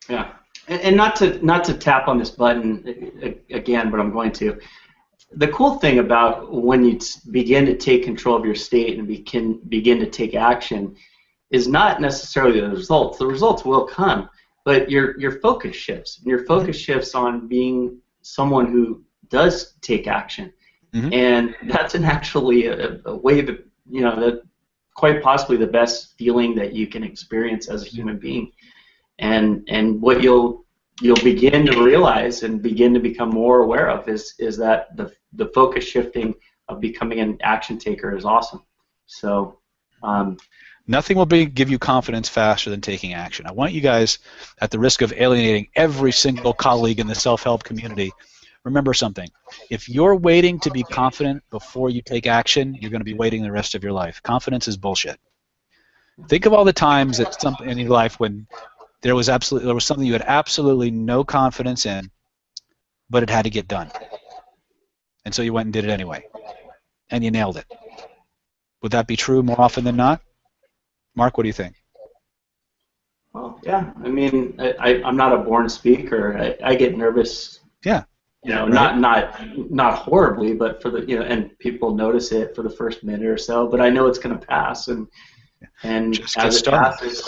Yeah, and not to tap on this button again, but I'm going to. The cool thing about when you begin to take control of your state and begin to take action is not necessarily the results. The results will come, but your focus shifts. And your focus shifts on being someone who does take action, and that's actually a way that that quite possibly the best feeling that you can experience as a human being. And what you'll begin to realize and begin to become more aware of is that the focus shifting of becoming an action taker is awesome. So nothing will give you confidence faster than taking action. I want you guys, at the risk of alienating every single colleague in the self-help community, remember something. If you're waiting to be confident before you take action, you're going to be waiting the rest of your life. Confidence is bullshit. Think of all the times that in your life when there was something you had absolutely no confidence in, but it had to get done. And so you went and did it anyway. And you nailed it. Would that be true more often than not? Mark, what do you think? Well, yeah. I mean, I'm not a born speaker. I get nervous. Yeah. Right. Not horribly, but for the and people notice it for the first minute or so. But I know it's going to pass, and just as it passes,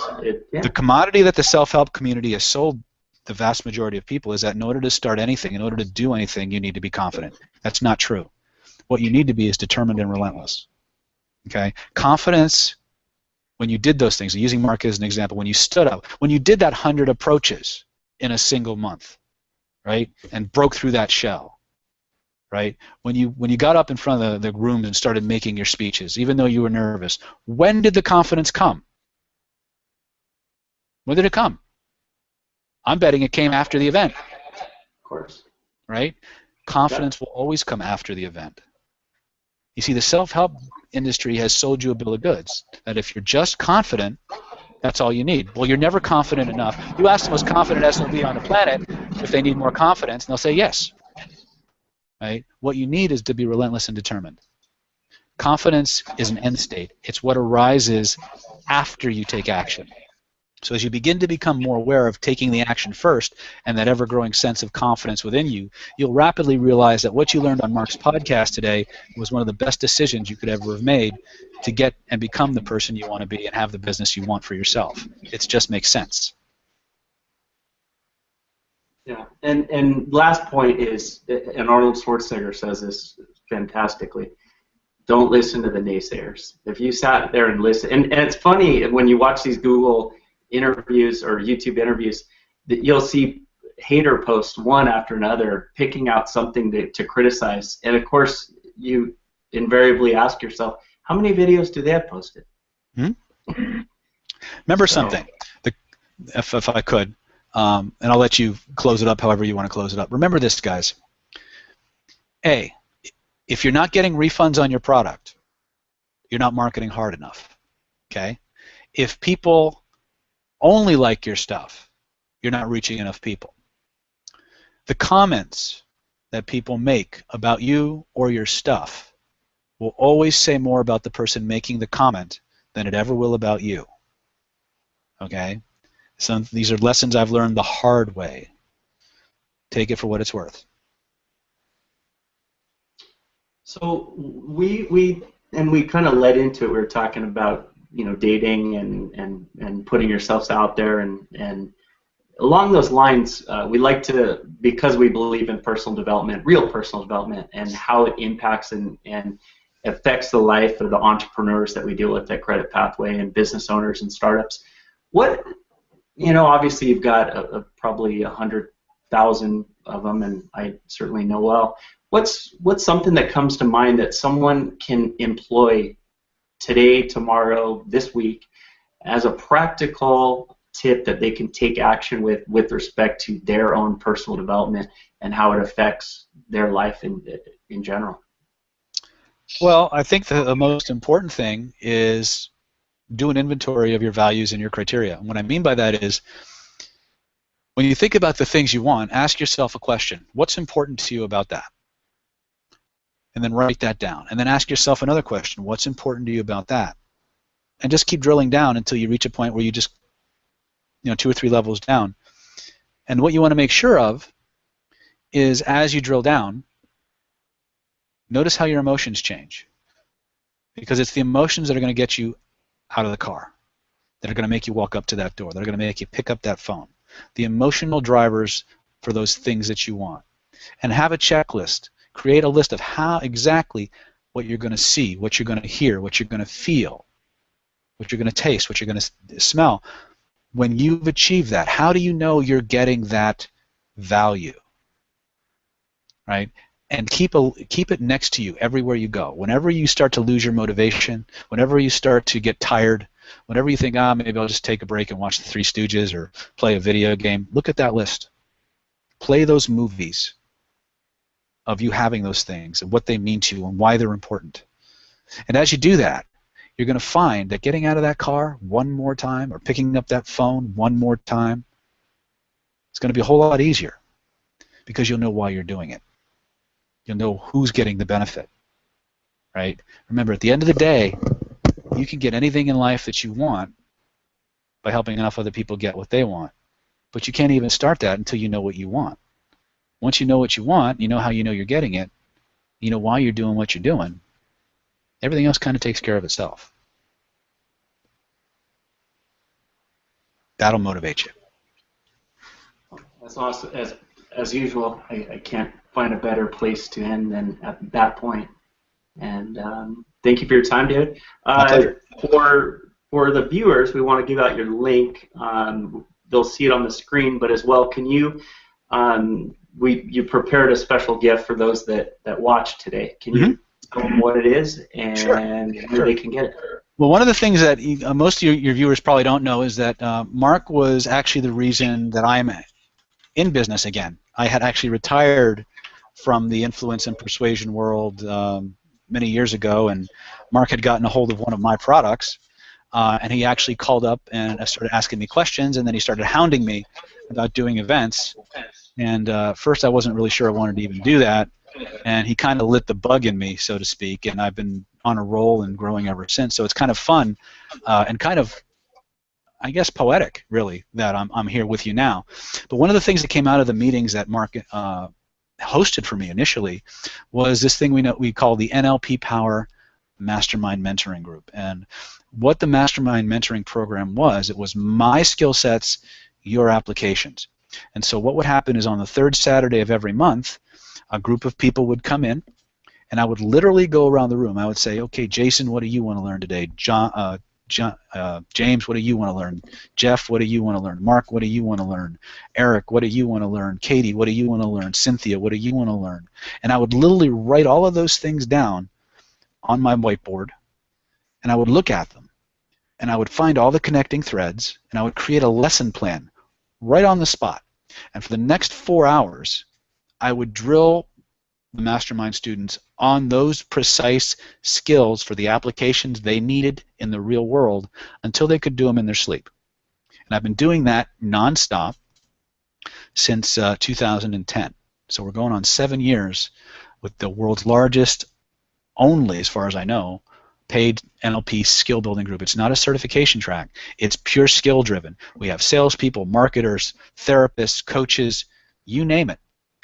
the commodity that the self-help community has sold the vast majority of people is that in order to start anything, in order to do anything, you need to be confident. That's not true. What you need to be is determined and relentless. Okay? Confidence, when you did those things, using Mark as an example, when you stood up, when you did that 100 approaches in a single month, right, and broke through that shell, right, when you got up in front of the room and started making your speeches, even though you were nervous, when did the confidence come? When did it come? I'm betting it came after the event. Of course. Right? Confidence will always come after the event. You see, the self-help industry has sold you a bill of goods, that if you're just confident, that's all you need. Well, you're never confident enough. You ask the most confident SOB on the planet if they need more confidence, and they'll say yes. Right? What you need is to be relentless and determined. Confidence is an end state. It's what arises after you take action. So as you begin to become more aware of taking the action first and that ever-growing sense of confidence within you, you'll rapidly realize that what you learned on Mark's podcast today was one of the best decisions you could ever have made to get and become the person you want to be and have the business you want for yourself. It just makes sense. Yeah, and last point is, and Arnold Schwarzenegger says this fantastically, don't listen to the naysayers. If you sat there and listened, and it's funny when you watch these Google interviews or YouTube interviews, that you'll see hater posts one after another, picking out something to criticize. And of course, you invariably ask yourself, how many videos do they have posted? Remember something, if I could, and I'll let you close it up however you want to close it up. Remember this, guys. A, if you're not getting refunds on your product, you're not marketing hard enough. Okay? If people only like your stuff, you're not reaching enough people. The comments that people make about you or your stuff will always say more about the person making the comment than it ever will about you. Okay? So these are lessons I've learned the hard way. Take it for what it's worth. So we kind of led into it. We were talking about dating and putting yourselves out there, and along those lines, we like to, because we believe in personal development, real personal development, and how it impacts and affects the life of the entrepreneurs that we deal with at Credit Pathway and business owners and startups. What, obviously you've got probably 100,000 of them, and I certainly know well. What's something that comes to mind that someone can employ today, tomorrow, this week, as a practical tip that they can take action with respect to their own personal development and how it affects their life in general? Well, I think the most important thing is do an inventory of your values and your criteria. And what I mean by that is, when you think about the things you want, ask yourself a question. What's important to you about that? And then write that down. And then ask yourself another question. What's important to you about that? And just keep drilling down until you reach a point where you just, 2 or 3 levels down, And what you want to make sure of is as you drill down, notice how your emotions change. Because it's the emotions that are going to get you out of the car, that are going to make you walk up to that door, that are going to make you pick up that phone. The emotional drivers for those things that you want. And have a checklist. Create a list of how exactly what you're going to see, what you're going to hear, what you're going to feel, what you're going to taste, what you're going to smell. When you've achieved that, how do you know you're getting that value? Right? And keep it next to you everywhere you go. Whenever you start to lose your motivation, whenever you start to get tired, whenever you think, maybe I'll just take a break and watch the Three Stooges or play a video game, look at that list. Play those movies of you having those things and what they mean to you and why they're important. And as you do that, you're going to find that getting out of that car one more time or picking up that phone one more time, it's going to be a whole lot easier because you'll know why you're doing it. You'll know who's getting the benefit, right? Remember, at the end of the day, you can get anything in life that you want by helping enough other people get what they want. But you can't even start that until you know what you want. Once you know what you want, you know how you know you're getting it, you know why you're doing what you're doing, everything else kind of takes care of itself. That'll motivate you. That's awesome. As usual, I can't find a better place to end than at that point. And thank you for your time, David. My pleasure. For the viewers, we want to give out your link. They'll see it on the screen, but as well, can you you prepared a special gift for those that watch today. Can you tell them what it is and where they can get it? Well, one of the things that most of your viewers probably don't know is that Mark was actually the reason that I'm in business again. I had actually retired from the influence and persuasion world many years ago, and Mark had gotten a hold of one of my products, and he actually called up and started asking me questions, and then he started hounding me about doing events. And first I wasn't really sure I wanted to even do that, and he kind of lit the bug in me, so to speak, and I've been on a roll and growing ever since. So it's kind of fun and kind of, I guess, poetic, really, that I'm here with you now. But one of the things that came out of the meetings that Mark hosted for me initially was this thing we call the NLP Power Mastermind Mentoring Group. And what the Mastermind Mentoring Program was, it was my skill sets, your applications. And so what would happen is on the third Saturday of every month, a group of people would come in, and I would literally go around the room. I would say, okay, Jason, what do you want to learn today? James, what do you want to learn? Jeff, what do you want to learn? Mark, what do you want to learn? Eric, what do you want to learn? Katie, what do you want to learn? Cynthia, what do you want to learn? And I would literally write all of those things down on my whiteboard, and I would look at them, and I would find all the connecting threads, and I would create a lesson plan right on the spot. And for the next 4 hours, I would drill the mastermind students on those precise skills for the applications they needed in the real world until they could do them in their sleep. And I've been doing that nonstop since 2010. So we're going on 7 years with the world's largest, only, as far as I know, paid NLP skill building group. It's not a certification track. It's pure skill driven. We have salespeople, marketers, therapists, coaches, you name it.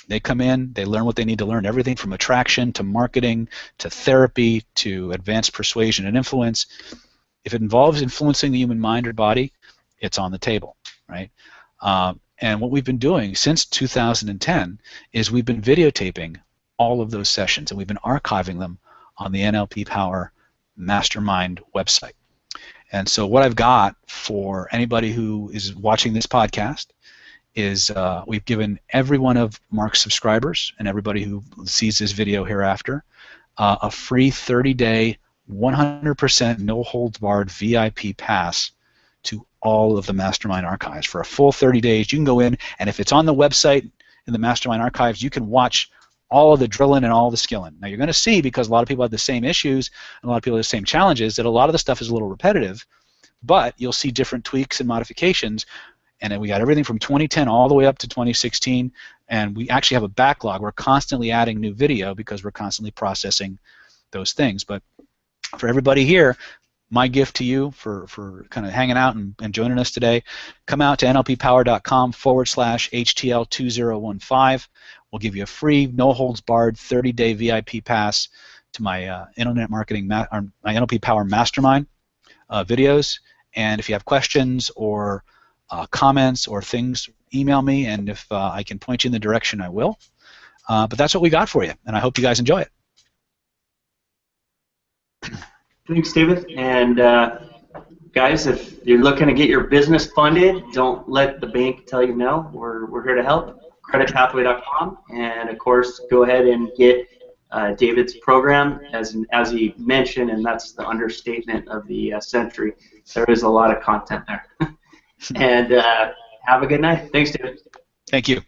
They come in, they learn what they need to learn, everything from attraction to marketing to therapy to advanced persuasion and influence. If it involves influencing the human mind or body, it's on the table, right? And what we've been doing since 2010 is we've been videotaping all of those sessions, and we've been archiving them on the NLP Power Mastermind website. And so what I've got for anybody who is watching this podcast is we've given every one of Mark's subscribers and everybody who sees this video hereafter a free 30-day, 100% no-holds-barred VIP pass to all of the Mastermind archives. For a full 30 days, you can go in, and if it's on the website in the Mastermind archives, you can watch all of the drilling and all the skilling. Now you're going to see, because a lot of people have the same issues and a lot of people have the same challenges, that a lot of the stuff is a little repetitive, but you'll see different tweaks and modifications. And then we got everything from 2010 all the way up to 2016, and we actually have a backlog. We're constantly adding new video because we're constantly processing those things. But for everybody here, my gift to you for kind of hanging out and joining us today. Come out to nlppower.com/HTL2015. We'll give you a free, no-holds-barred 30-day VIP pass to my internet marketing, my NLP Power Mastermind videos. And if you have questions or comments or things, email me, and if I can point you in the direction, I will. But that's what we got for you, and I hope you guys enjoy it. Thanks, David. And guys, if you're looking to get your business funded, don't let the bank tell you no. We're here to help. Creditpathway.com, and of course, go ahead and get David's program, as he mentioned, and that's the understatement of the century. There is a lot of content there. And have a good night. Thanks, David. Thank you.